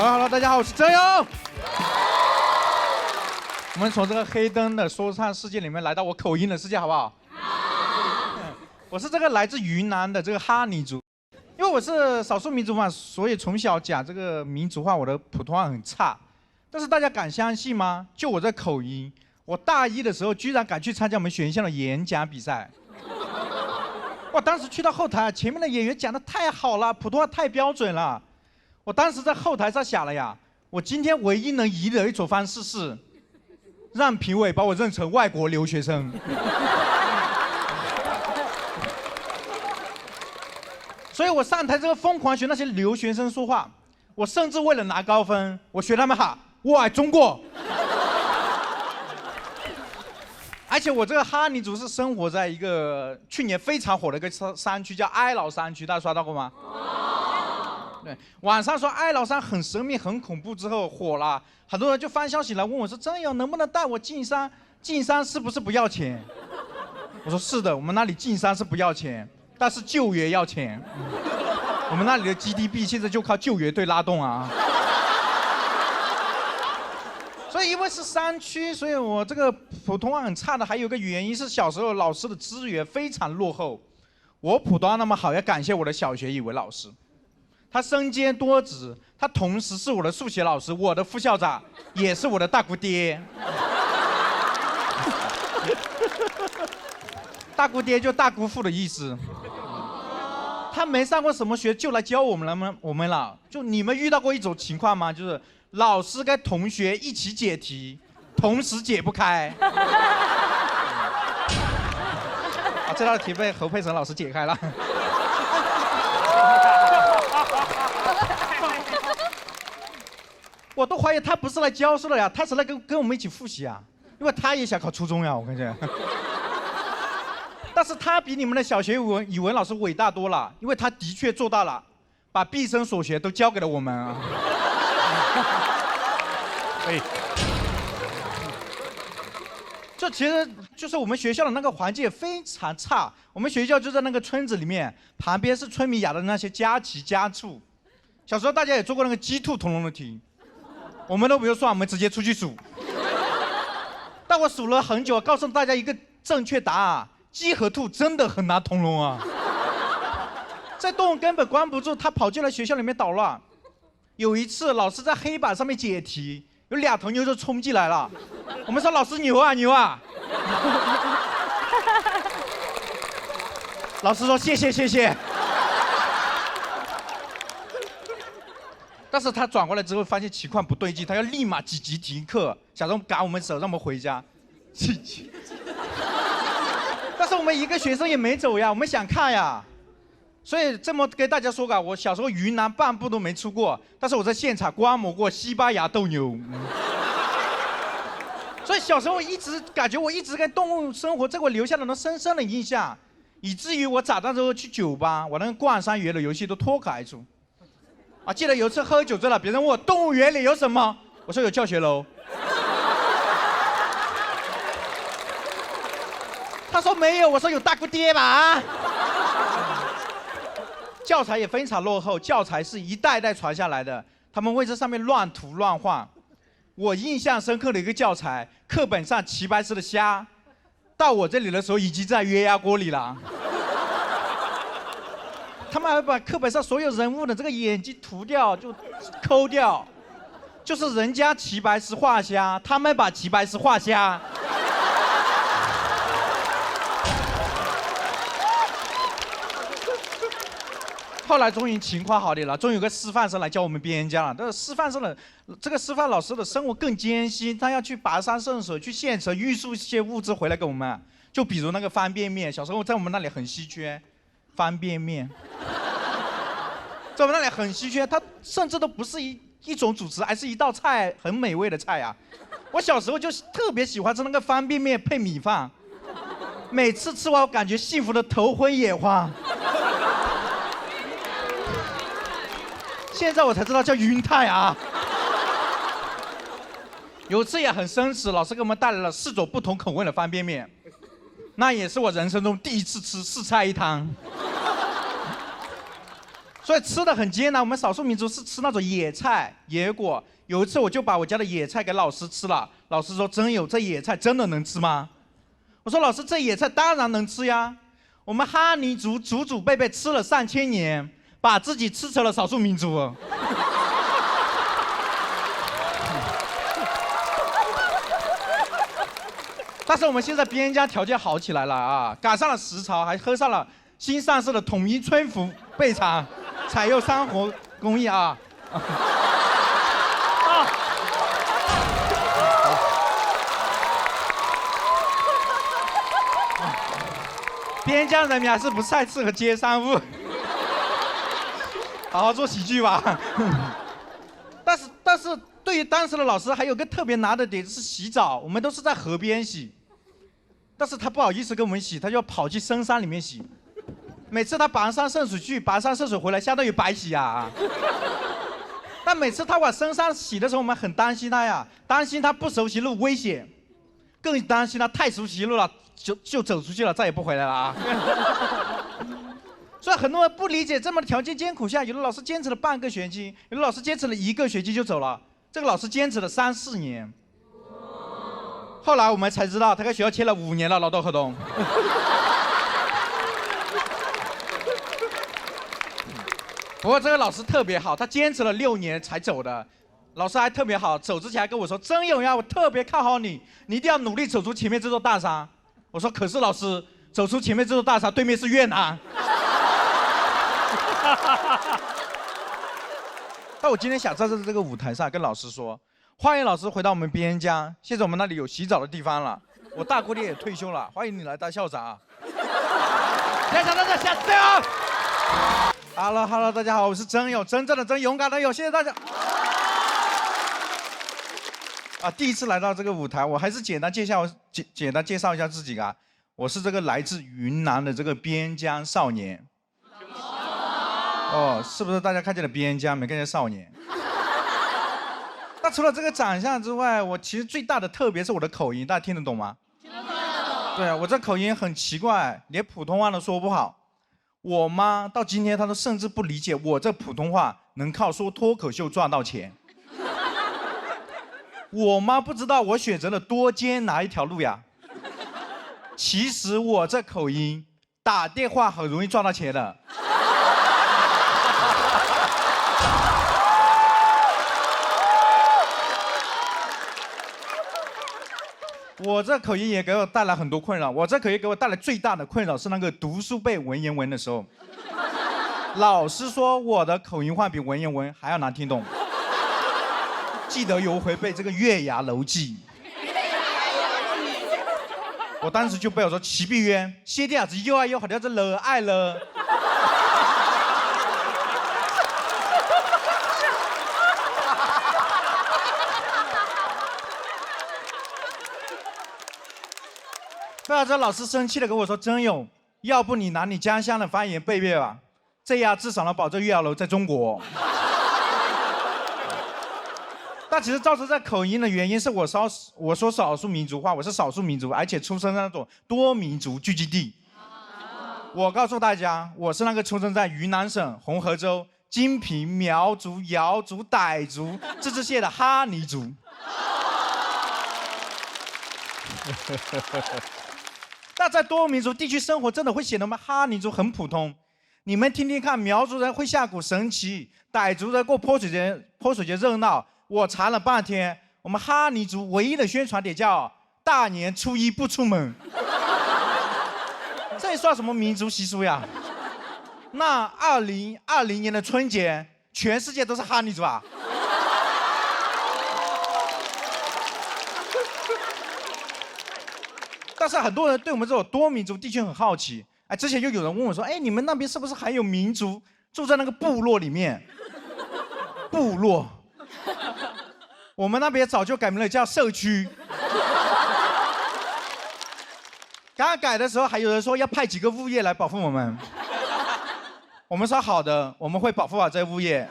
Hello， 大家好，我是郑勇。我们从这个黑灯的说唱世界里面来到我口音的世界，好不好？好。我是这个来自云南的这个哈尼族，因为我是少数民族嘛，所以从小讲这个民族话，我的普通话很差。但是大家敢相信吗？就我这口音，我大一的时候居然敢去参加我们学校的演讲比赛。我当时去到后台，前面的演员讲得太好了，普通话太标准了。我当时在后台上想了呀，我今天唯一能赢的一种方式是，让评委把我认成外国留学生。所以我上台之后疯狂学那些留学生说话，我甚至为了拿高分，我学他们喊“我爱中国”。而且我这个哈尼族是生活在一个去年非常火的一个山区，叫哀牢山区，大家刷到过吗？对，网上说哀牢山很神秘、很恐怖，之后火了，很多人就发消息来问我说：“郑勇能不能带我进山？进山是不是不要钱？”我说：“是的，我们那里进山是不要钱，但是救援要钱。我们那里的 GDP 现在就靠救援队拉动啊。”所以因为是山区，所以我这个普通话很差的，还有一个原因是小时候老师的资源非常落后。我普通话那么好，要感谢我的小学语文老师。他身兼多职，他同时是我的数学老师，我的副校长，也是我的大姑爹。大姑爹就大姑父的意思。他没上过什么学，就来教我们了。就你们遇到过一种情况吗？就是老师跟同学一起解题，同时解不开。啊，这道题被侯佩岑老师解开了。我都怀疑他不是来教书的呀，他是来跟我们一起复习啊，因为他也想考初中呀，我跟你讲。但是他比你们的小学语文老师伟大多了，因为他的确做到了，把毕生所学都教给了我们啊。哎，这其实就是我们学校的那个环境非常差，我们学校就在那个村子里面，旁边是村民养的那些家禽家畜。小时候大家也做过那个鸡兔同笼的题。我们都不用算，我们直接出去数。但我数了很久，告诉大家一个正确答案：鸡和兔真的很难同笼啊！这动物根本关不住，它跑进来学校里面捣乱。有一次，老师在黑板上面解题，有2头牛就冲进来了。我们说：“老师牛啊牛啊！”老师说：“谢谢谢谢。”但是他转过来之后，发现情况不对劲，他要立马紧急停课，想让赶我们走，让我们回家。但是我们一个学生也没走呀，我们想看呀。所以这么跟大家说吧，我小时候云南半步都没出过，但是我在现场观摩过西班牙斗牛。所以小时候一直感觉我一直跟动物生活，这给我留下了那深深的印象，以至于我长大之后去酒吧，我那个逛山园的游戏都脱口而出。啊！记得有一次喝酒醉了，别人问我动物园里有什么，我说有教学楼。他说没有，我说有大姑爹吧。教材也非常落后，教材是一代代传下来的，他们会在上面乱涂乱画。我印象深刻的一个教材，课本上齐白石的虾，到我这里的时候已经在约压锅里了。他们还把课本上所有人物的这个眼睛涂掉，就抠掉，就是人家齐白石画虾，他们把齐白石画虾。后来终于情况好点了，终于有个师范生来教我们编家了。但是师范生的这个师范老师的生活更艰辛，他要去跋山涉水，去县城运输一些物资回来给我们。就比如那个方便面，小时候在我们那里很稀缺，方便面。在我们那里很稀缺，它甚至都不是一种主食，而是一道菜，很美味的菜啊！我小时候就特别喜欢吃那个方便面配米饭，每次吃完我感觉幸福的头昏眼花。现在我才知道叫晕碳啊！有次也很绅士，老师给我们带来了4种不同口味的方便面，那也是我人生中第一次吃4菜1汤。所以吃的很艰难。我们少数民族是吃那种野菜、野果。有一次我就把我家的野菜给老师吃了，老师说：“真有，这野菜真的能吃吗？”我说：“老师，这野菜当然能吃呀。我们哈尼族祖祖辈辈吃了3000年，把自己吃成了少数民族。”但是我们现在边疆条件好起来了啊，赶上了时潮，还喝上了新上市的统一春福备茶，采用生活工艺啊。边疆人民还是不太适合接商务，好好做喜剧吧。但是对于当时的老师还有个特别难的点是洗澡，我们都是在河边洗，但是他不好意思跟我们洗，他就要跑去深山里面洗。每次他跋山涉水去，跋山涉水回来，相当于白洗啊。但每次他往深山洗的时候，我们很担心他呀，担心他不熟悉路危险，更担心他太熟悉路了，就走出去了，再也不回来了啊。所以很多人不理解，这么条件艰苦下，有的老师坚持了半个学期，有的老师坚持了1个学期就走了，这个老师坚持了3、4年。后来我们才知道，他跟学校签了5年的劳动合同。不过这个老师特别好，他坚持了6年才走的。老师还特别好，走之前还跟我说：“曾勇呀，我特别看好你，你一定要努力走出前面这座大山。”我说：“可是老师，走出前面这座大山，对面是越南。”但我今天想在这个舞台上跟老师说，欢迎老师回到我们边疆，现在我们那里有洗澡的地方了。我大姑爹也退休了，欢迎你来当校长啊！别想到这下对啊 ！Hello， 大家好，我是真勇，真正的真勇敢的勇，谢谢大家。第一次来到这个舞台，我还是简单介绍一下自己啊。我是这个来自云南的这个边疆少年。哦，是不是大家看见了边疆，没看见少年？那除了这个长相之外，我其实最大的特别是我的口音，大家听得懂吗？听得懂。对啊，我这口音很奇怪，连普通话都说不好。我妈到今天她都甚至不理解我这普通话能靠说脱口秀赚到钱。我妈不知道我选择了多艰难一条路呀。其实我这口音打电话很容易赚到钱的。我这口音也给我带来很多困扰。我这口音给我带来最大的困扰是那个读书背文言文的时候，老师说我的口音话比文言文还要难听懂。记得有回背这个《月牙楼记》，我当时就背我说：“齐碧渊，谢天子又爱又好像这了爱了。”后来这老师生气的跟我说：“真勇，要不你拿你家乡的方言背背吧，这样至少能保证月牙楼在中国。”但其实造成这口音的原因是我说少数民族话，我是少数民族，而且出生在那种多民族聚集地。我告诉大家，我是那个出生在云南省红河州金平苗族、瑶族、傣族自治县的哈尼族。但在多民族地区生活，真的会显得我们哈尼族很普通。你们听听看，苗族人会下蛊神奇，傣族人过泼水节热闹。我查了半天，我们哈尼族唯一的宣传点叫大年初一不出门。这算什么民族习俗呀？那2020年的春节，全世界都是哈尼族啊？但是很多人对我们这种多民族地区很好奇。之前就有人问我说：“你们那边是不是还有民族住在那个部落里面？”部落。我们那边早就改名了，叫社区。刚改的时候，还有人说要派几个物业来保护我们。我们说好的，我们会保护好这些物业。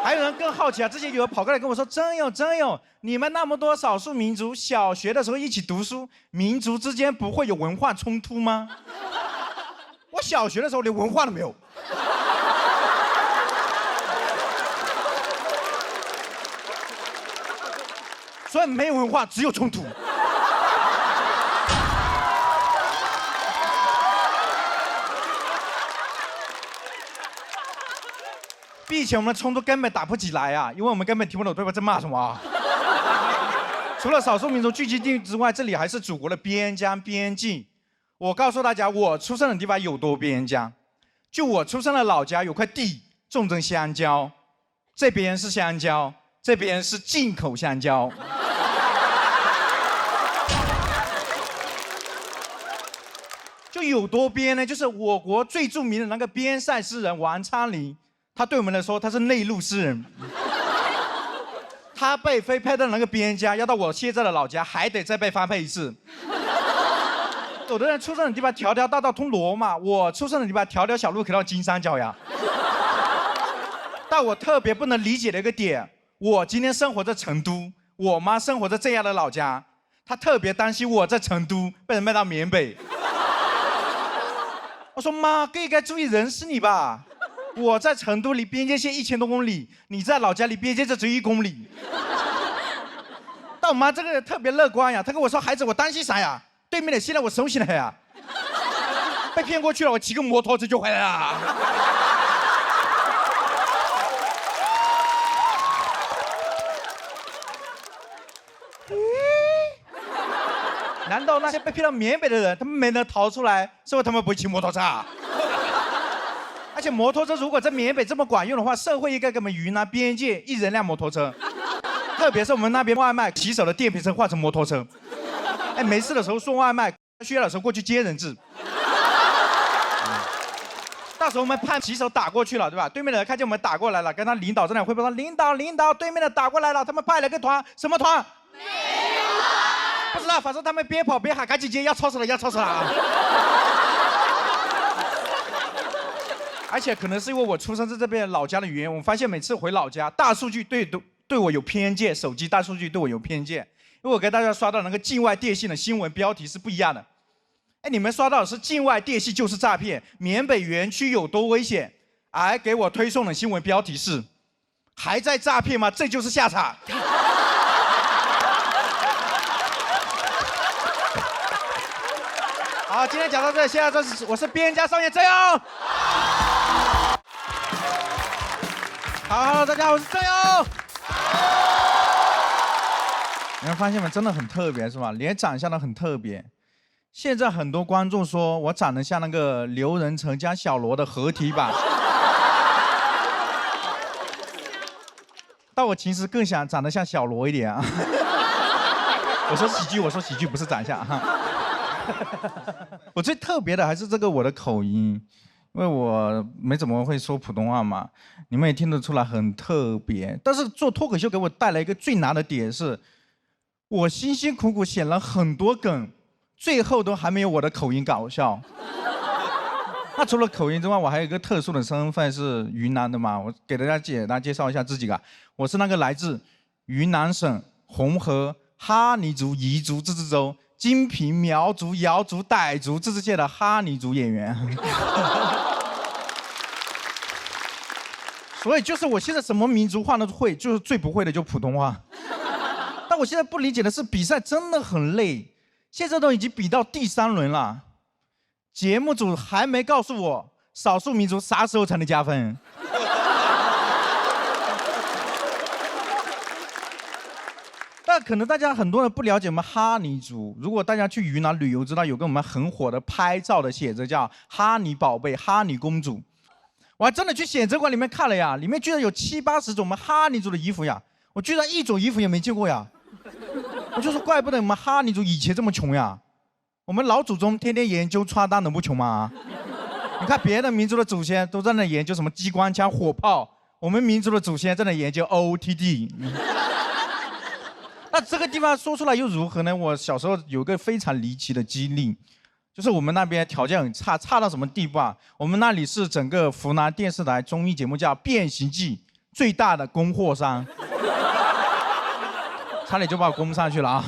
还有人更好奇啊，之前有人跑过来跟我说：“真有，你们那么多少数民族，小学的时候一起读书，民族之间不会有文化冲突吗？”我我小学的时候连文化都没有。所以没文化，只有冲突。以前我们的冲突根本打不起来啊，因为我们根本听不懂对方在骂什么啊。除了少数民族聚集地之外，这里还是祖国的边疆边境。我告诉大家，我出生的地方有多边疆。就我出生的老家有块地种着香蕉，这边是香蕉，这边是进口香蕉。就有多边呢？就是我国最著名的那个边塞诗人王昌龄，他对我们来说他是内陆诗人。他被分配的那个边疆，要到我现在的老家，还得再被分配一次。有的人出生的地方条条大道通罗马，我出生的地方条条小路可以到金三角呀。但我特别不能理解的一个点，我今天生活在成都，我妈生活在这样的老家，她特别担心我在成都被人卖到缅北。我说妈，更应该注意人是你吧？我在成都离边界线1000多公里，你在老家离边界就只有1公里。但我妈这个人特别乐观呀，她跟我说：“孩子，我担心啥呀？对面的现在我熟悉了呀，被骗过去了，我骑个摩托车就回来了。”难道那些被骗到缅北的人，他们没能逃出来，是因为他们不会骑摩托车啊？而且摩托车如果在缅北这么管用的话，社会应该给我们云南边界1人辆摩托车，特别是我们那边外卖骑手的电瓶车换成摩托车。哎，没事的时候送外卖，需要的时候过去接人质。到时候我们派骑手打过去了，对吧？对面的人看见我们打过来了，跟他领导在那汇报说：“领导，对面的打过来了，他们派了个团，什么团？不知道，反正他们边跑边喊，赶紧接，要超死了，要超死了啊！”而且可能是因为我出生在这边老家的原因，我发现每次回老家，大数据对我有偏见，手机大数据对我有偏见。因为我给大家刷到那个境外电信的新闻标题是不一样的。哎，你们刷到的是境外电信就是诈骗，缅北园区有多危险，而给我推送的新闻标题是还在诈骗吗？这就是下场。好，今天讲到这里，现在我是边疆少年郑勇。好，大家好，我是郑勇。你们发现吗？真的很特别，是吧？连长相都很特别。现在很多观众说我长得像那个刘仁成加小罗的合体版，但我其实更想长得像小罗一点啊。我说喜剧，不是长相哈。我最特别的还是这个我的口音，因为我没怎么会说普通话嘛，你们也听得出来很特别。但是做脱口秀给我带来一个最难的点是，我辛辛苦苦写了很多梗，最后都还没有我的口音搞笑。那除了口音之外，我还有一个特殊的身份是云南的嘛，我给大家简单介绍一下自己啊，我是那个来自云南省红河哈尼族彝族自治州金平苗族瑶族傣族自治县的哈尼族演员。所以就是我现在什么民族话都会，就是最不会的就普通话。但我现在不理解的是，比赛真的很累，现在都已经比到第3轮了，节目组还没告诉我少数民族啥时候才能加分。但可能大家很多人不了解我们哈尼族，如果大家去云南旅游，知道有个我们很火的拍照的写着叫哈尼宝贝、哈尼公主。我还真的去显真馆里面看了呀，里面居然有70、80种我们哈尼族的衣服呀，我居然1种衣服也没见过呀。我就说怪不得我们哈尼族以前这么穷呀，我们老祖宗天天研究穿搭能不穷吗？你看别的民族的祖先都在那研究什么机关枪、火炮，我们民族的祖先在那研究 OOTD。那这个地方说出来又如何呢？我小时候有个非常离奇的经历，就是我们那边条件很差，差到什么地步啊？我们那里是整个湖南电视台综艺节目叫《变形记》最大的供货商，差点就把我供上去了啊！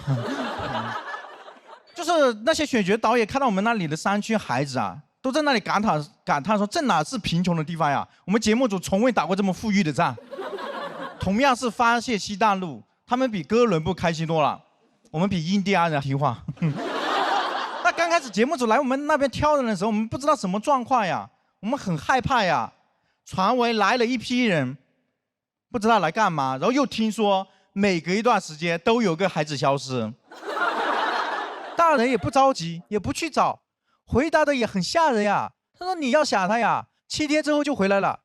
就是那些选角导演看到我们那里的山区孩子啊，都在那里感叹说，这哪是贫穷的地方呀？我们节目组从未打过这么富裕的仗。同样是发泄西大陆，他们比哥伦布开心多了，我们比印第安人听话。那刚开始节目组来我们那边挑人的时候，我们不知道什么状况呀，我们很害怕呀。传闻来了一批人，不知道来干嘛，然后又听说每隔一段时间都有个孩子消失。大人也不着急，也不去找，回答的也很吓人呀。他说你要想他呀，7天之后就回来了。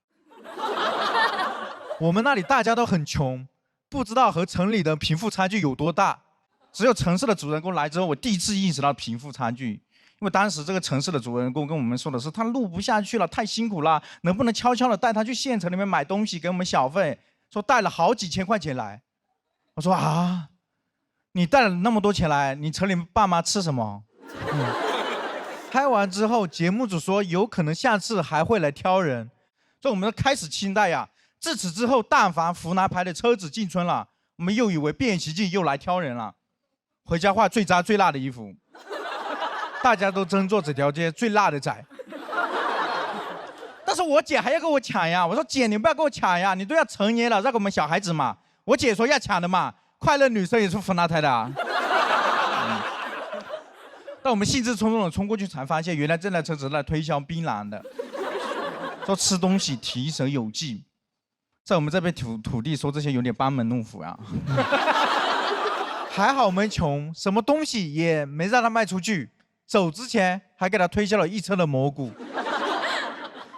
我们那里大家都很穷，不知道和城里的贫富差距有多大。只有城市的主人公来之后，我第一次意识到贫富差距。因为当时这个城市的主人公跟我们说的是，他录不下去了，太辛苦了，能不能悄悄的带他去县城里面买东西给我们小费？说带了好几千块钱来。我说啊，你带了那么多钱来，你城里爸妈吃什么？拍完之后，节目组说有可能下次还会来挑人，所以我们开始期待呀。自此之后，但凡湖南牌的车子进村了，我们又以为变形记又来挑人了。回家换最渣最辣的衣服，大家都争做这条街最辣的仔。但是我姐还要跟我抢呀，我说姐你不要跟我抢呀，你都要成年了，让给我们小孩子嘛。我姐说要抢的嘛，快乐女生也是湖南台的啊。但我们兴致冲冲的冲过去，才发现原来这辆车子在推销槟榔的，说吃东西提神有劲。在我们这边土地说这些有点班门弄斧呀。还好我们穷，什么东西也没让他卖出去，走之前还给他推销了1车的蘑菇。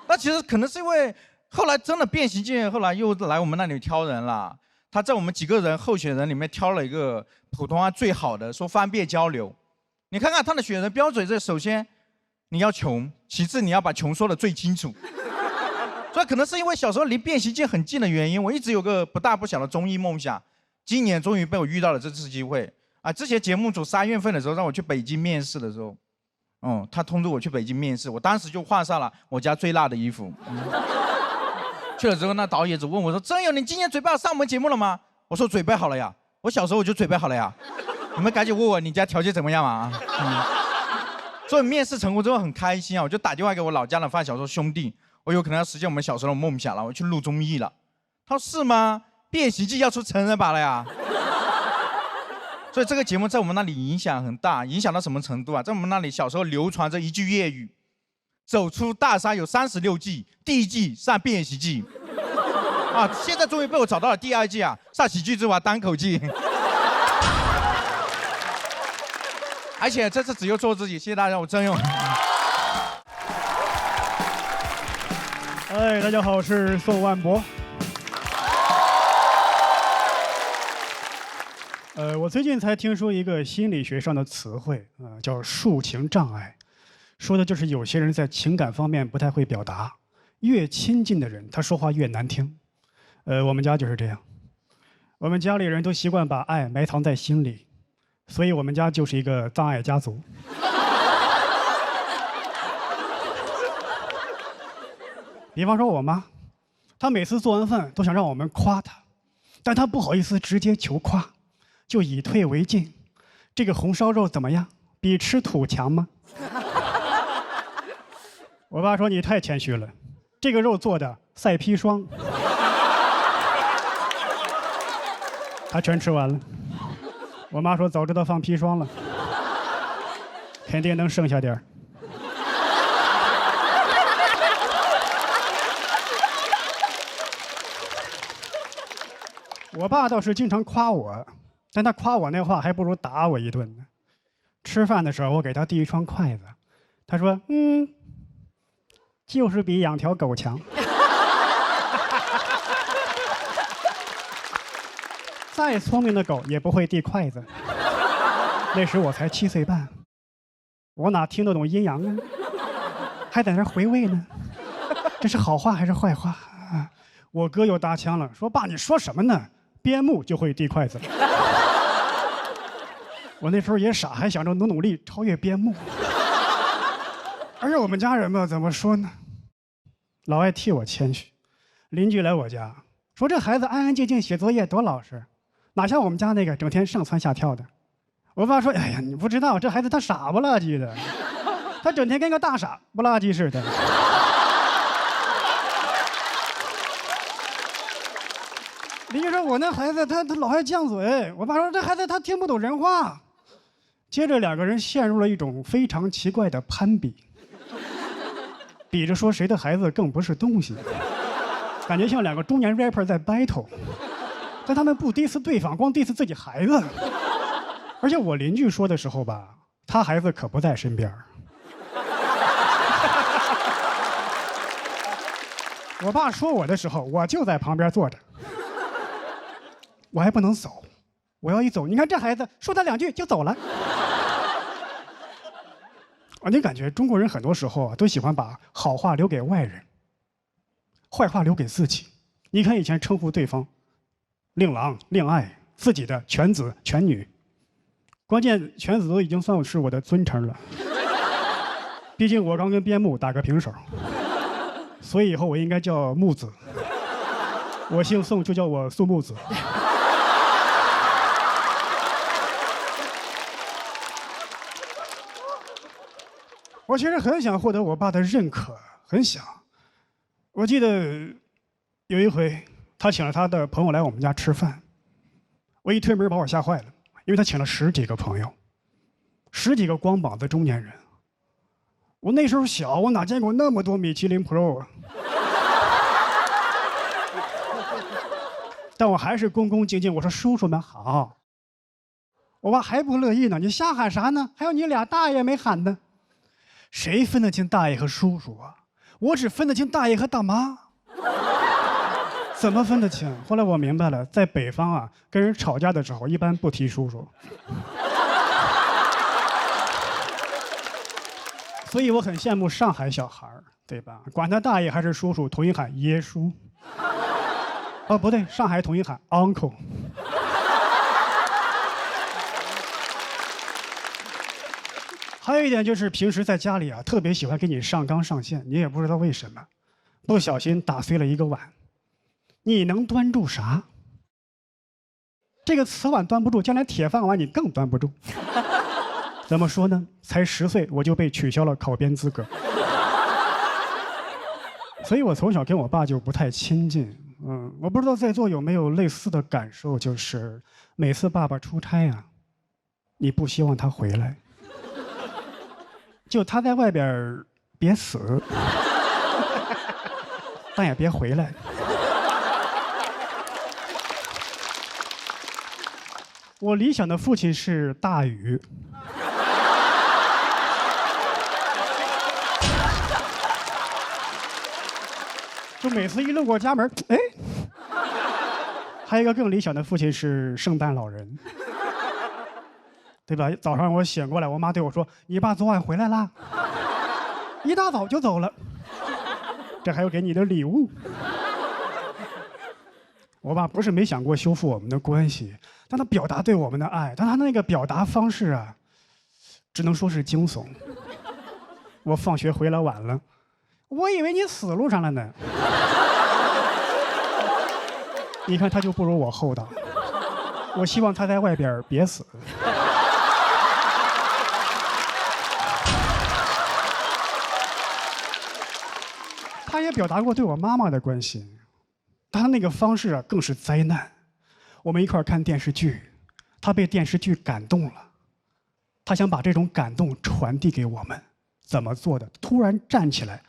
那其实可能是因为后来真的变形记后来又来我们那里挑人了，他在我们几个人候选人里面挑了一个普通话最好的，说方便交流。你看看他的选人标准，这首先你要穷，其次你要把穷说得最清楚。所以可能是因为小时候离变形记很近的原因，我一直有个不大不小的综艺梦想。今年终于被我遇到了这次机会啊！之前节目组3月份的时候让我去北京面试的时候，他通知我去北京面试，我当时就换上了我家最辣的衣服。去了之后，那导演组问我说：“真有你今年准备好上我们节目了吗？”我说：“准备好了呀，我小时候我就准备好了呀。”你们赶紧问我你家条件怎么样啊？所以面试成功之后很开心啊，我就打电话给我老家的发小说：“兄弟，我有可能要实现我们小时候的梦想了，我去录综艺了。”他说：“是吗？变形记要出成人版了呀。”所以这个节目在我们那里影响很大，影响到什么程度啊？在我们那里小时候流传着一句粤语：“走出大山有36计，第1计上变形记。”啊，现在终于被我找到了第2季啊，上喜剧之王单口记。而且这次只有做自己，谢谢大家，我真用。哎，大家好，我是宋万博。我最近才听说一个心理学上的词汇，叫抒情障碍，说的就是有些人在情感方面不太会表达，越亲近的人他说话越难听。我们家就是这样，我们家里人都习惯把爱埋藏在心里，所以我们家就是一个障碍家族。比方说我妈，她每次做完饭都想让我们夸她，但她不好意思直接求夸，就以退为进。这个红烧肉怎么样？比吃土强吗？我爸说你太谦虚了，这个肉做的赛砒霜。他全吃完了。我妈说早知道放砒霜了，肯定能剩下点儿。我爸倒是经常夸我，但他夸我那话还不如打我一顿呢。吃饭的时候，我给他递一双筷子，他说：“就是比养条狗强。”再聪明的狗也不会递筷子。那时我才7岁半，我哪听得懂阴阳啊？还在那回味呢，这是好话还是坏话啊？我哥又搭腔了，说：“爸，你说什么呢？边牧就会递筷子。”我那时候也傻，还想着努力超越边牧。而且我们家人吧，怎么说呢？老爱替我谦虚。邻居来我家说：“这孩子安安静静写作业多老实，哪像我们家那个整天上蹿下跳的。”我爸说：“哎呀，你不知道这孩子他傻不拉几的。”他整天跟个大傻不拉几似的。邻居说：“我那孩子他老爱犟嘴。”我爸说：“这孩子他听不懂人话。”接着两个人陷入了一种非常奇怪的攀比，比着说谁的孩子更不是东西，感觉像两个中年 rapper 在 battle， 但他们不 diss 对方，光 diss 自己孩子。而且我邻居说的时候吧，他孩子可不在身边。我爸说我的时候，我就在旁边坐着，我还不能走，我要一走，你看这孩子说他两句就走了。你感觉中国人很多时候啊，都喜欢把好话留给外人，坏话留给自己。你看以前称呼对方令郎、令爱，自己的犬子、犬女，关键犬子都已经算是我的尊称了。毕竟我刚跟边牧打个平手，所以以后我应该叫木子。我姓宋，就叫我宋木子。我其实很想获得我爸的认可，很想。我记得有一回，他请了他的朋友来我们家吃饭，我一推门把我吓坏了，因为他请了10几个朋友，10几个光膀子中年人。我那时候小，我哪见过那么多米其林 Pro 啊！但我还是恭恭敬敬，我说叔叔们好。我爸还不乐意呢，你瞎喊啥呢？还有你俩大爷没喊呢。谁分得清大爷和叔叔啊？我只分得清大爷和大妈。怎么分得清？后来我明白了，在北方啊，跟人吵架的时候一般不提叔叔。所以我很羡慕上海小孩，对吧？管他大爷还是叔叔，统一喊爷叔。哦，不对，上海统一喊 uncle。还有一点就是平时在家里啊，特别喜欢给你上纲上线，你也不知道为什么，不小心打碎了一个碗，你能端住啥？这个瓷碗端不住，将来铁饭碗你更端不住。怎么说呢？才10岁我就被取消了考编资格，所以我从小跟我爸就不太亲近。我不知道在座有没有类似的感受，就是每次爸爸出差啊，你不希望他回来。就他在外边别死，但也别回来。我理想的父亲是大禹。就每次一路过家门，哎，还有一个更理想的父亲是圣诞老人。对吧？早上我醒过来，我妈对我说：“你爸昨晚回来啦，一大早就走了，这还有给你的礼物。”我爸不是没想过修复我们的关系，但他表达对我们的爱，但他那个表达方式啊，只能说是惊悚。我放学回来晚了，我以为你死路上了呢。你看他就不如我厚道，我希望他在外边别死。他也表达过对我妈妈的关心，他那个方式啊更是灾难。我们一块看电视剧，他被电视剧感动了，他想把这种感动传递给我们，怎么做的？突然站起来，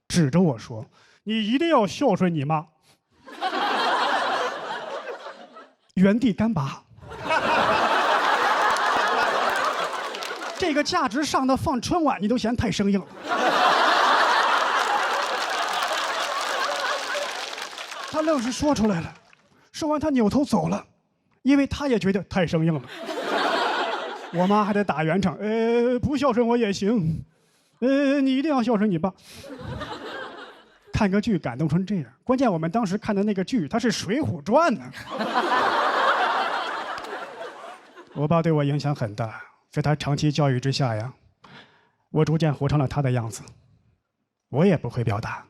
指着我说：“你一定要孝顺你妈。”原地干拔。这个价值上的放春晚，你都嫌太生硬了。他愣是说出来了，说完他扭头走了，因为他也觉得太生硬了。我妈还得打圆场，不孝顺我也行，你一定要孝顺你爸。看个剧感动成这样，关键我们当时看的那个剧，它是《水浒传》呢。我爸对我影响很大，在他长期教育之下呀，我逐渐活成了他的样子。我也不会表达。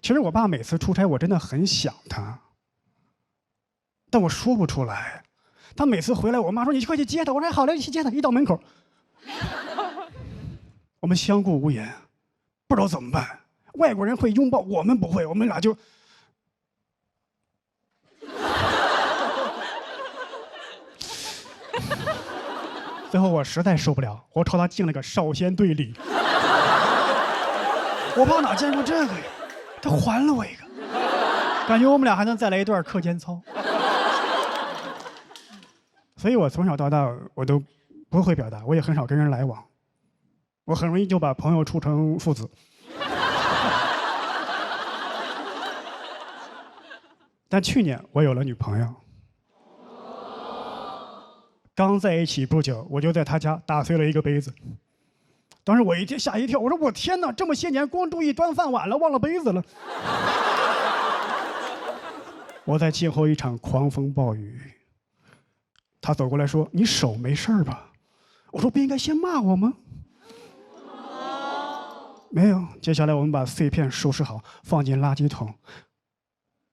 其实我爸每次出差，我真的很想他，但我说不出来。他每次回来，我妈说：“你快去接他。”我说：“好嘞，你去接他。”一到门口，我们相顾无言，不知道怎么办。外国人会拥抱，我们不会，我们俩就。最后我实在受不了，我朝他敬了个少先队礼。我爸哪见过这个呀？他还了我一个，感觉我们俩还能再来一段课间操。所以我从小到大我都不会表达，我也很少跟人来往，我很容易就把朋友处成父子。但去年我有了女朋友，刚在一起不久，我就在她家打碎了一个杯子。当时我吓一跳，我说我天哪，这么些年光注意端饭碗了，忘了杯子了。我在静候一场狂风暴雨。他走过来说：“你手没事吧？”我说：“不应该先骂我吗？”没有。接下来我们把碎片收拾好，放进垃圾桶。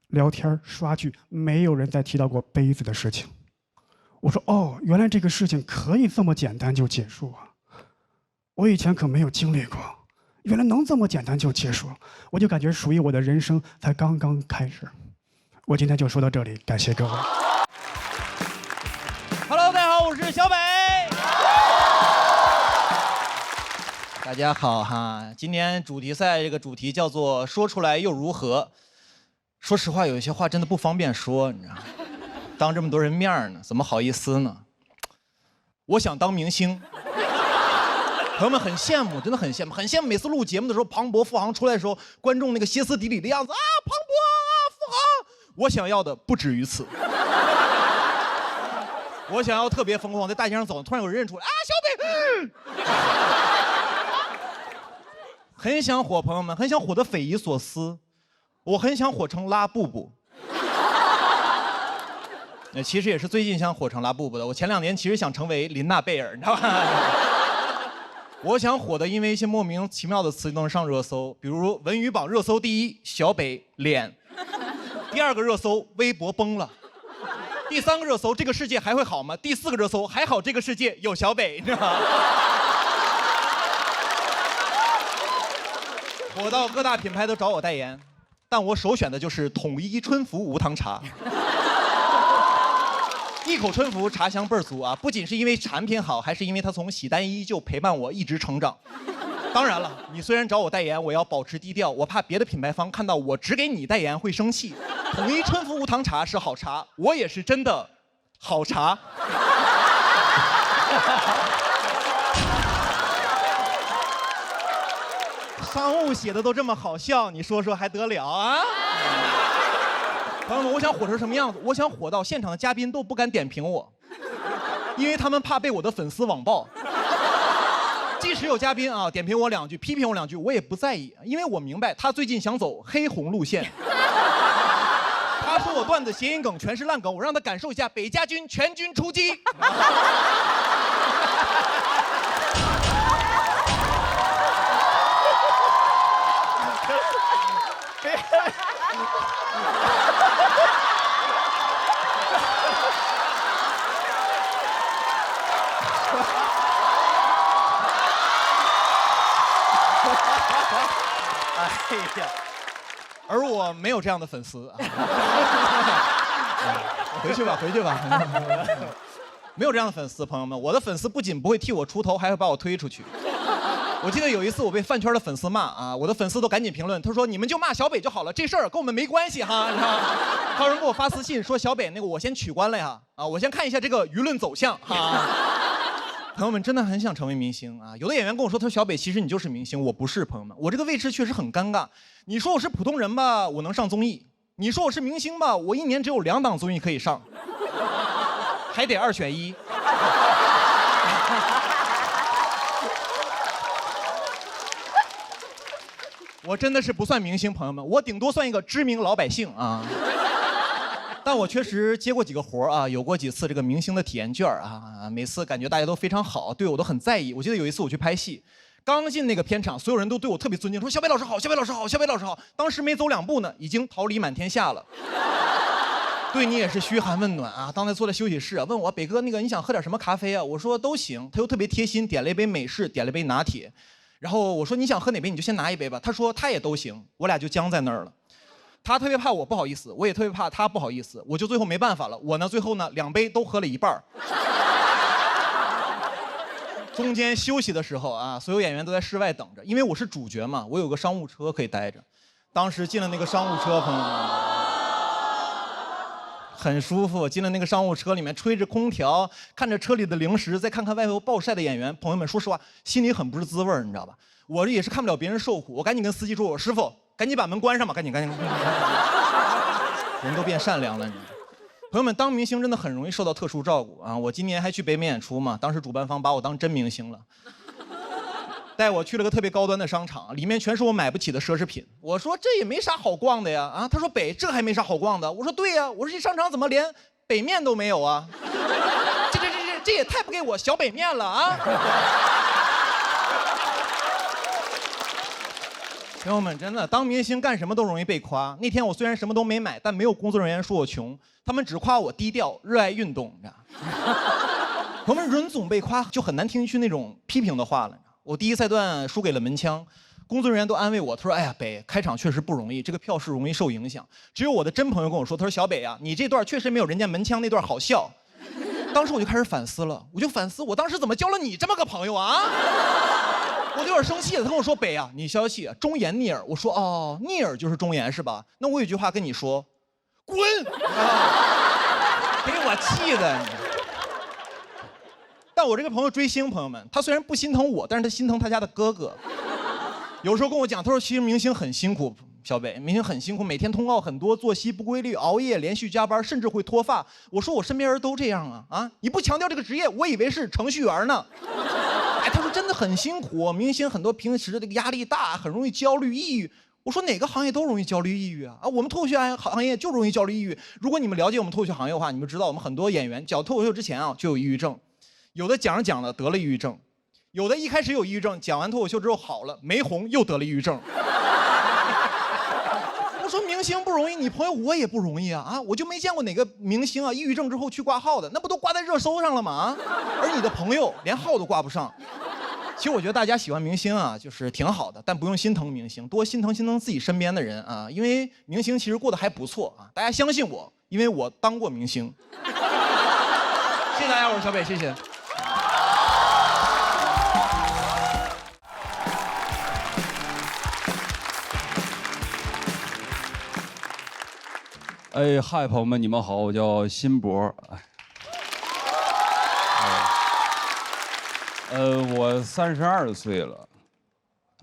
聊天刷剧，没有人再提到过杯子的事情。我说：“哦，原来这个事情可以这么简单就结束啊！我以前可没有经历过，原来能这么简单就结束。”我就感觉属于我的人生才刚刚开始。我今天就说到这里，感谢各位。Hello， 大家好，我是小北。大家好哈，今天主题赛这个主题叫做“说出来又如何”。说实话，有一些话真的不方便说，你知道吗？当这么多人面呢，怎么好意思呢？我想当明星，朋友们很羡慕，真的很羡慕，很羡慕。每次录节目的时候，庞博、付航出来的时候，观众那个歇斯底里的样子啊，庞博啊，付航，我想要的不止于此。我想要特别疯狂，在大街上走，突然有人认出来啊，小北，很想火，朋友们，很想火得匪夷所思。我很想火成拉布布，其实也是最近想火成拉布布的。我前2年其实想成为琳娜贝尔，你知道吧？我想火的，因为一些莫名其妙的词都能上热搜，比如文娱榜热搜第1，小北脸；第2个热搜，微博崩了；第3个热搜，这个世界还会好吗？第4个热搜，还好这个世界有小北，你知道吗？火到各大品牌都找我代言。但我首选的就是统一春福无糖茶，一口春福茶香倍儿足啊！不仅是因为产品好，还是因为它从喜单一就陪伴我一直成长。当然了，你虽然找我代言，我要保持低调，我怕别的品牌方看到我只给你代言会生气。统一春福无糖茶是好茶，我也是真的好茶。商务写的都这么好笑，你说说还得了啊？朋友们，我想火成什么样子？我想火到现场的嘉宾都不敢点评我，因为他们怕被我的粉丝网暴。即使有嘉宾啊点评我2句，批评我2句，我也不在意，因为我明白他最近想走黑红路线。他说我段子谐音梗全是烂梗，我让他感受一下北家军全军出击。哎呀，而我没有这样的粉丝啊。回去吧，回去吧。没有这样的粉丝，朋友们，我的粉丝不仅不会替我出头，还会把我推出去。我记得有一次我被饭圈的粉丝骂啊，我的粉丝都赶紧评论，他说你们就骂小北就好了，这事儿跟我们没关系哈。还有人给我发私信说小北那个我先取关了呀，啊，我先看一下这个舆论走向哈。朋友们真的很想成为明星啊！有的演员跟我说，他说小北其实你就是明星，我不是。朋友们，我这个位置确实很尴尬。你说我是普通人吧，我能上综艺；你说我是明星吧，我1年只有2档综艺可以上，还得2选1。我真的是不算明星，朋友们，我顶多算一个知名老百姓啊。但我确实接过几个活啊，有过几次这个明星的体验券啊，每次感觉大家都非常好，对我都很在意。我记得有一次我去拍戏，刚进那个片场，所有人都对我特别尊敬，说小北老师好，小北老师好，小北老师好。当时没走2步呢，已经桃李满天下了。对你也是嘘寒问暖啊。刚才坐在休息室啊，问我北哥那个你想喝点什么咖啡啊？我说都行。他又特别贴心，点了一杯美式，点了一杯拿铁。然后我说你想喝哪杯你就先拿一杯吧。他说他也都行，我俩就僵在那儿了。他特别怕我不好意思，我也特别怕他不好意思，我就最后没办法了。我呢最后呢2杯都喝了一半儿。中间休息的时候啊，所有演员都在室外等着，因为我是主角嘛，我有个商务车可以待着。当时进了那个商务车，朋友们，很舒服。进了那个商务车里面，吹着空调，看着车里的零食，再看看外头暴晒的演员，朋友们，说实话，心里很不是滋味儿，你知道吧？我这也是看不了别人受苦，我赶紧跟司机说：“我师傅，赶紧把门关上吧，赶紧。”人都变善良了，你知道吗？朋友们，当明星真的很容易受到特殊照顾啊！我今年还去北美演出嘛，当时主办方把我当真明星了，带我去了个特别高端的商场，里面全是我买不起的奢侈品。我说这也没啥好逛的呀，啊，他说北这还没啥好逛的。我说对呀，我说这商场怎么连北面都没有啊？这也太不给我小北面了啊！朋友们，真的当明星干什么都容易被夸。那天我虽然什么都没买，但没有工作人员说我穷，他们只夸我低调、热爱运动，你知道吗？朋友们，人总被夸就很难听一句那种批评的话了。我第一赛段输给了门枪，工作人员都安慰我，他说：“哎呀，北开场确实不容易，这个票市容易受影响。”只有我的真朋友跟我说，他说：“小北啊，你这段确实没有人家门枪那段好笑。”当时我就开始反思了，我就反思我当时怎么交了你这么个朋友啊？我就有点生气了。他跟我说：“北啊，你消气啊，忠言逆耳。”我说：“哦，逆耳就是忠言是吧？那我有句话跟你说，滚！”给我气的。但我这个朋友追星，朋友们，他虽然不心疼我，但是他心疼他家的哥哥。有时候跟我讲，他说其实明星很辛苦，小北，明星很辛苦，每天通告很多，作息不规律，熬夜，连续加班，甚至会脱发。我说我身边人都这样啊啊！你不强调这个职业，我以为是程序员呢。哎，他说真的很辛苦，明星很多平时这个压力大，很容易焦虑、抑郁。我说哪个行业都容易焦虑、抑郁啊！啊，我们脱口秀行业就容易焦虑、抑郁。如果你们了解我们脱口秀行业的话，你们知道我们很多演员讲脱口秀之前啊就有抑郁症，有的讲着讲着得了抑郁症，有的一开始有抑郁症，讲完脱口秀之后好了，没红又得了抑郁症。我说明星不容易，你朋友我也不容易啊！啊，我就没见过哪个明星啊抑郁症之后去挂号的，那不都挂在热搜上了吗？啊，而你的朋友连号都挂不上。其实我觉得大家喜欢明星啊，就是挺好的，但不用心疼明星，多心疼自己身边的人啊，因为明星其实过得还不错啊。大家相信我，因为我当过明星。谢谢大家，我是小北，谢谢。哎，嗨，朋友们，你们好，我叫辛博。我32岁了。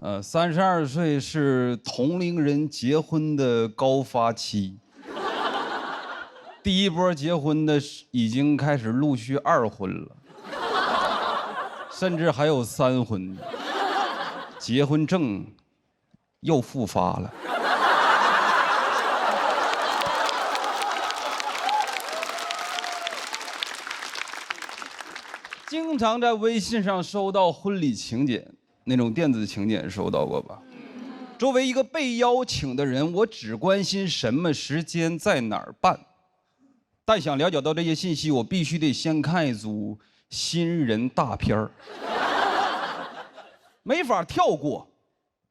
32岁是同龄人结婚的高发期。第一波结婚的已经开始陆续2婚了，甚至还有3婚。结婚证又复发了。经常在微信上收到婚礼请柬，那种电子请柬收到过吧？作为一个被邀请的人，我只关心什么时间在哪儿办。但想了解到这些信息，我必须得先看一组新人大片儿，没法跳过，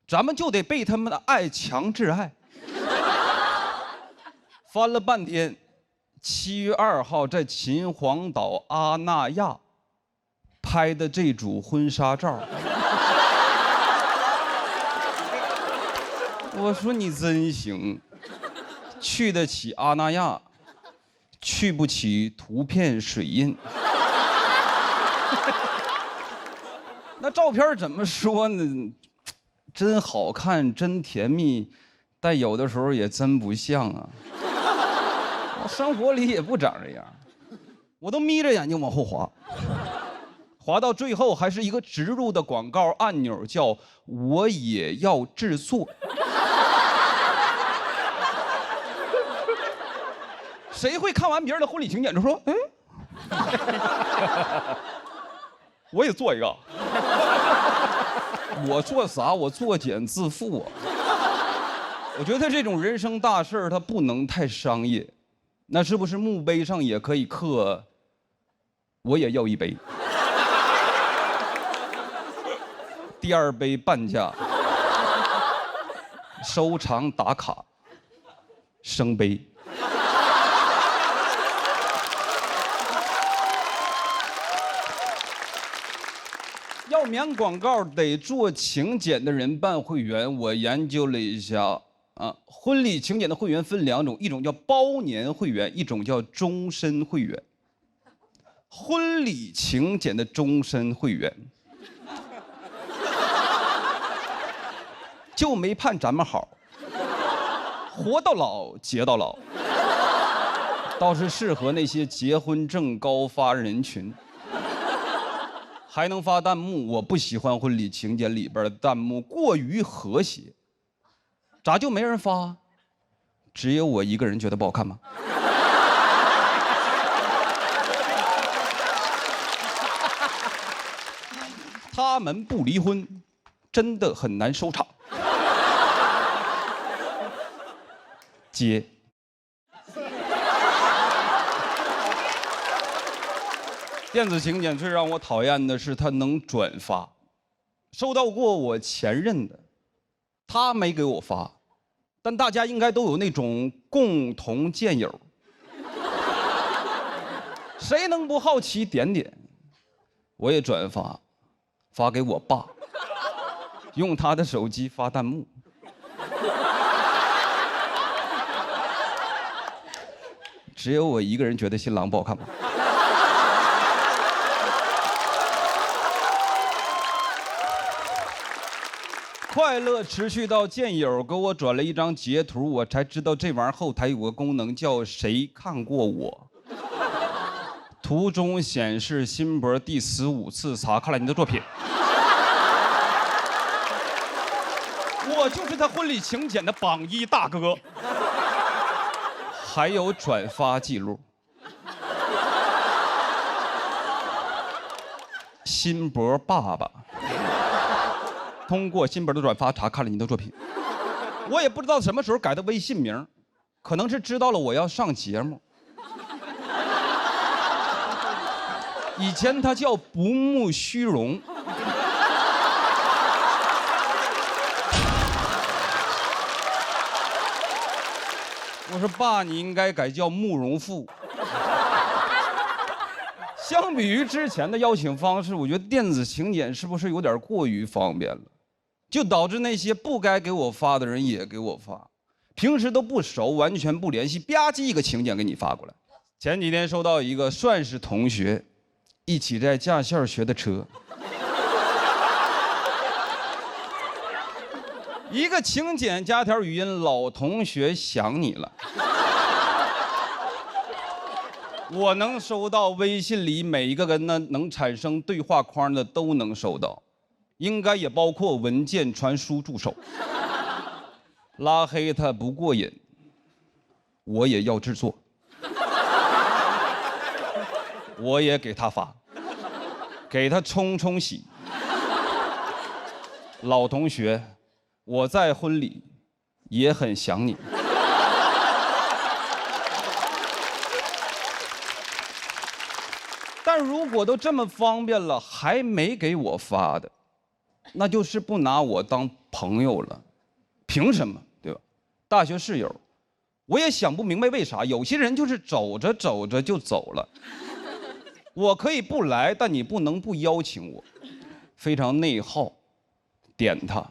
咱们就得被他们的爱强制爱。翻了半天，7月2号在秦皇岛阿那亚拍的这组婚纱照，我说你真行，去得起阿那亚，去不起图片水印。那照片怎么说呢？真好看，真甜蜜，但有的时候也真不像啊。我生活里也不长这样，我都眯着眼睛往后滑。滑到最后还是一个植入的广告按钮，叫我也要制作。谁会看完别人的婚礼请柬就说我也做一个。我做啥？我作茧自缚啊。我觉得这种人生大事它不能太商业，那是不是墓碑上也可以刻我也要一杯？第2杯半价，收藏打卡，升杯。要免广告，得做请柬的人办会员。我研究了一下，婚礼请柬的会员分2种，一种叫包年会员，一种叫终身会员。婚礼请柬的终身会员，就没盼咱们好，活到老，结到老，倒是适合那些结婚证高发人群。还能发弹幕，我不喜欢婚礼请柬里边的弹幕过于和谐，咋就没人发？只有我一个人觉得不好看吗？他们不离婚，真的很难收场。接。电子请柬最让我讨厌的是它能转发，收到过我前任的，他没给我发，但大家应该都有那种共同见友，谁能不好奇点点？我也转发，发给我爸，用他的手机发弹幕。只有我一个人觉得新郎不好看吗？快乐持续到见友给我转了一张截图，我才知道这玩意儿后台有个功能叫谁看过我。图中显示辛博第15次查看了你的作品。我就是他婚礼请柬的榜1大哥。还有转发记录。辛博爸爸。通过辛博的转发查看了你的作品，我也不知道什么时候改的微信名，可能是知道了我要上节目。以前他叫不慕虚荣。我说爸，你应该改叫慕容复。相比于之前的邀请方式，我觉得电子请柬是不是有点过于方便了？就导致那些不该给我发的人也给我发，平时都不熟，完全不联系，吧唧一个请柬给你发过来。前几天收到一个算是同学，一起在驾校学的车，一个请柬加条语音，老同学想你了。我能收到微信里每一个跟那能产生对话框的都能收到。应该也包括文件传输助手。拉黑他不过瘾，我也要制作，我也给他发，给他冲冲喜。老同学，我在婚礼也很想你。但如果都这么方便了，还没给我发的，那就是不拿我当朋友了，凭什么？对吧？大学室友，我也想不明白为啥有些人就是走着走着就走了。我可以不来，但你不能不邀请我，非常内耗。点他，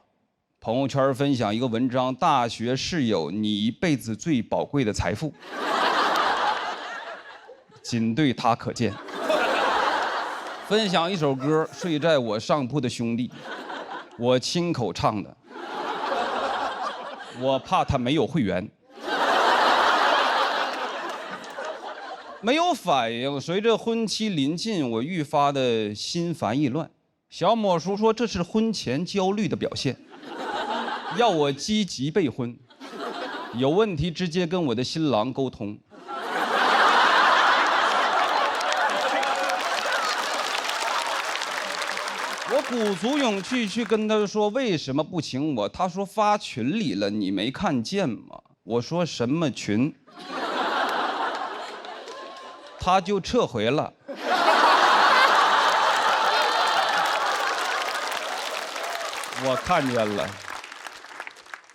朋友圈分享一个文章：大学室友，你一辈子最宝贵的财富，仅对他可见。分享一首歌，睡在我上铺的兄弟。我亲口唱的，我怕他没有会员，没有反应。随着婚期临近，我愈发的心烦意乱。小某叔说这是婚前焦虑的表现，要我积极备婚，有问题直接跟我的新郎沟通。我鼓足勇气去跟他说为什么不请我，他说发群里了，你没看见吗？我说什么群？他就撤回了。我看见了。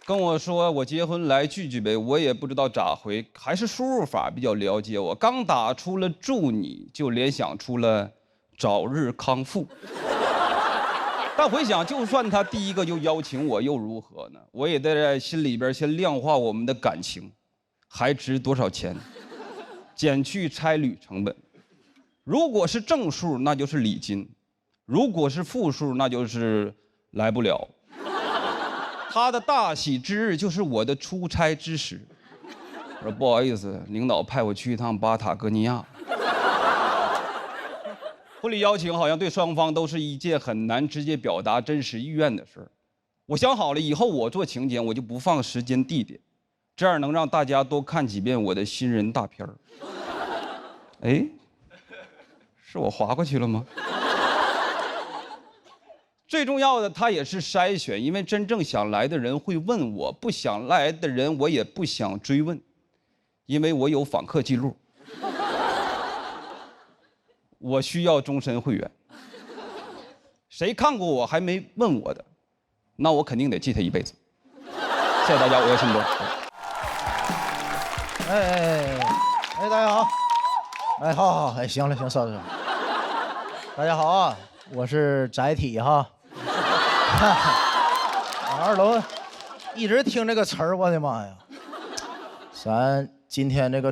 跟我说我结婚来聚聚呗，我也不知道咋回，还是输入法比较了解我。刚打出了祝你，就联想出了早日康复。但回想，就算他第一个就邀请我，又如何呢？我也得在心里边先量化我们的感情，还值多少钱，减去差旅成本。如果是正数，那就是礼金；如果是负数，那就是来不了。他的大喜之日就是我的出差之时。我说不好意思，领导派我去一趟巴塔哥尼亚。婚礼邀请好像对双方都是一件很难直接表达真实意愿的事儿。我想好了，以后我做请柬我就不放时间地点，这样能让大家多看几遍我的新人大片儿。哎，是我划过去了吗？最重要的，它也是筛选，因为真正想来的人会问我，不想来的人我也不想追问，因为我有访客记录。我需要终身会员。谁看过我还没问我的，那我肯定得记他一辈子。谢谢大家，我要信多。大家好，好，行了，稍等。大家好啊，我是载体哈。二楼一直听这个词儿，我的妈呀！咱今天这个